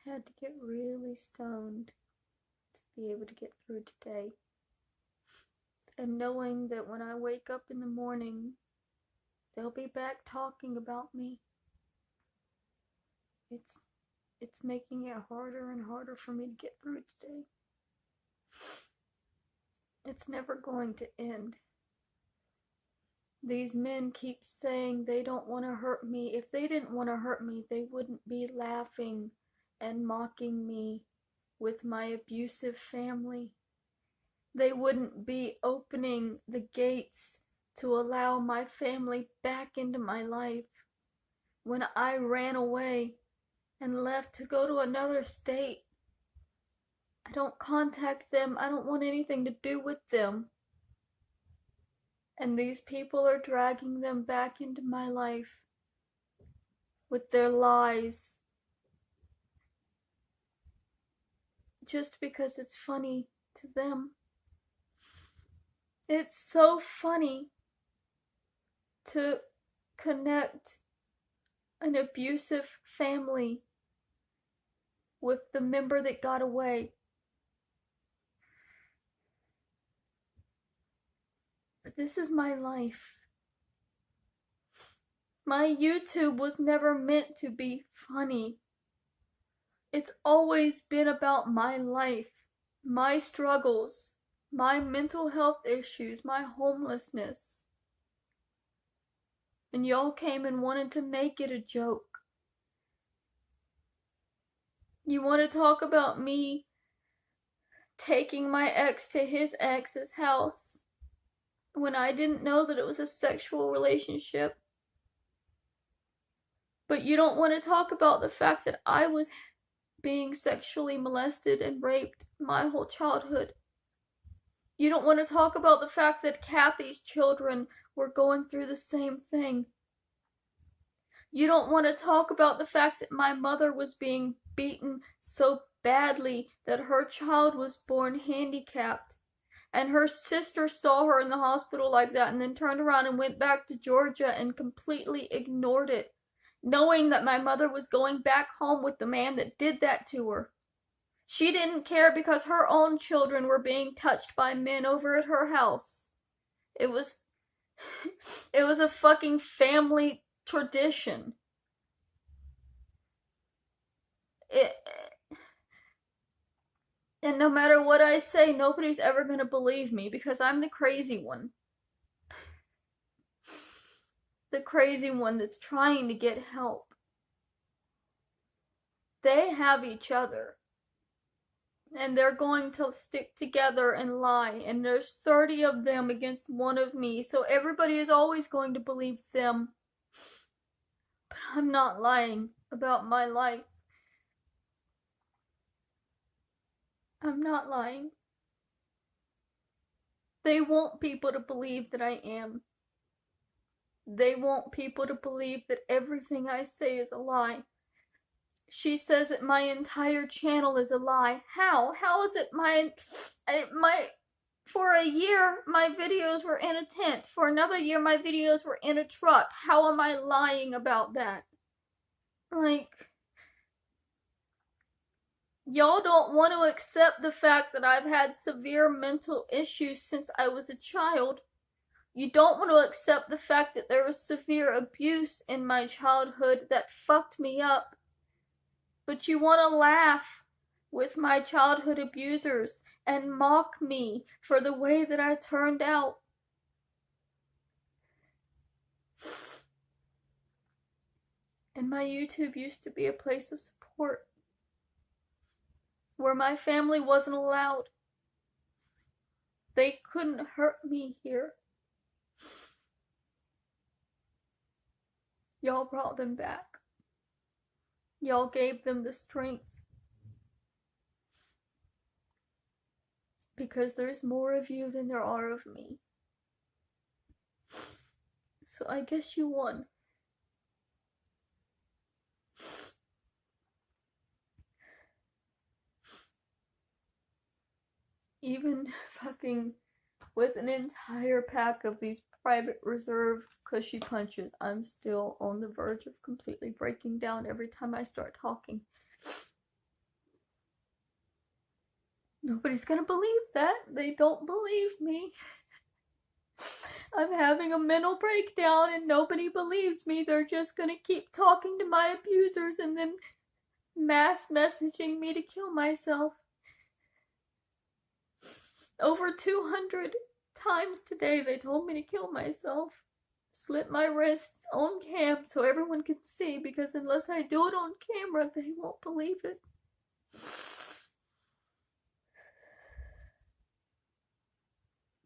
I had to get really stoned to be able to get through today. And knowing that when I wake up in the morning, they'll be back talking about me. It's making it harder and harder for me to get through today. It's never going to end. These men keep saying they don't want to hurt me. If they didn't want to hurt me, they wouldn't be laughing and mocking me with my abusive family. They wouldn't be opening the gates to allow my family back into my life. When I ran away and left to go to another state, I don't contact them. I don't want anything to do with them. And these people are dragging them back into my life with their lies. Just because it's funny to them. It's so funny to connect an abusive family with the member that got away. But this is my life. My YouTube was never meant to be funny. It's always been about my life, my struggles, my mental health issues, my homelessness. And y'all came and wanted to make it a joke. You want to talk about me taking my ex to his ex's house when I didn't know that it was a sexual relationship. But you don't want to talk about the fact that I was being sexually molested and raped my whole childhood. You don't want to talk about the fact that Kathy's children were going through the same thing. You don't want to talk about the fact that my mother was being beaten so badly that her child was born handicapped. And her sister saw her in the hospital like that and then turned around and went back to Georgia and completely ignored it, knowing that my mother was going back home with the man that did that to her. She didn't care because her own children were being touched by men over at her house. It was a fucking family tradition. And no matter what I say, nobody's ever gonna believe me because I'm the crazy one. The crazy one that's trying to get help. They have each other. And they're going to stick together and lie. And there's 30 of them against one of me. So everybody is always going to believe them. But I'm not lying about my life. I'm not lying. They want people to believe that I am. They want people to believe that everything I say is a lie. She says that my entire channel is a lie. How? How is it for a year, my videos were in a tent. For another year, my videos were in a truck. How am I lying about that? Like, y'all don't want to accept the fact that I've had severe mental issues since I was a child. You don't want to accept the fact that there was severe abuse in my childhood that fucked me up. But you want to laugh with my childhood abusers and mock me for the way that I turned out. And my YouTube used to be a place of support where my family wasn't allowed. They couldn't hurt me here. Y'all brought them back. Y'all gave them the strength. Because there's more of you than there are of me. So I guess you won. Even fucking with an entire pack of these private reserve cushy punches, I'm still on the verge of completely breaking down every time I start talking. Nobody's gonna believe that. They don't believe me. I'm having a mental breakdown and nobody believes me. They're just gonna keep talking to my abusers and then mass messaging me to kill myself. Over 200 times today they told me to kill myself. Slit my wrists on cam so everyone can see, because unless I do it on camera, they won't believe it.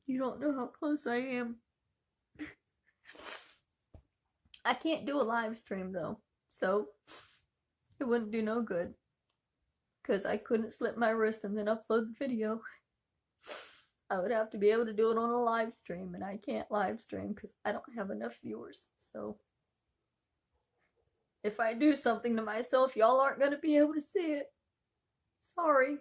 You don't know how close I am. I can't do a live stream though, so it wouldn't do no good, because I couldn't slit my wrist and then upload the video. I would have to be able to do it on a live stream, and I can't live stream because I don't have enough viewers. So if I do something to myself, y'all aren't going to be able to see it. Sorry.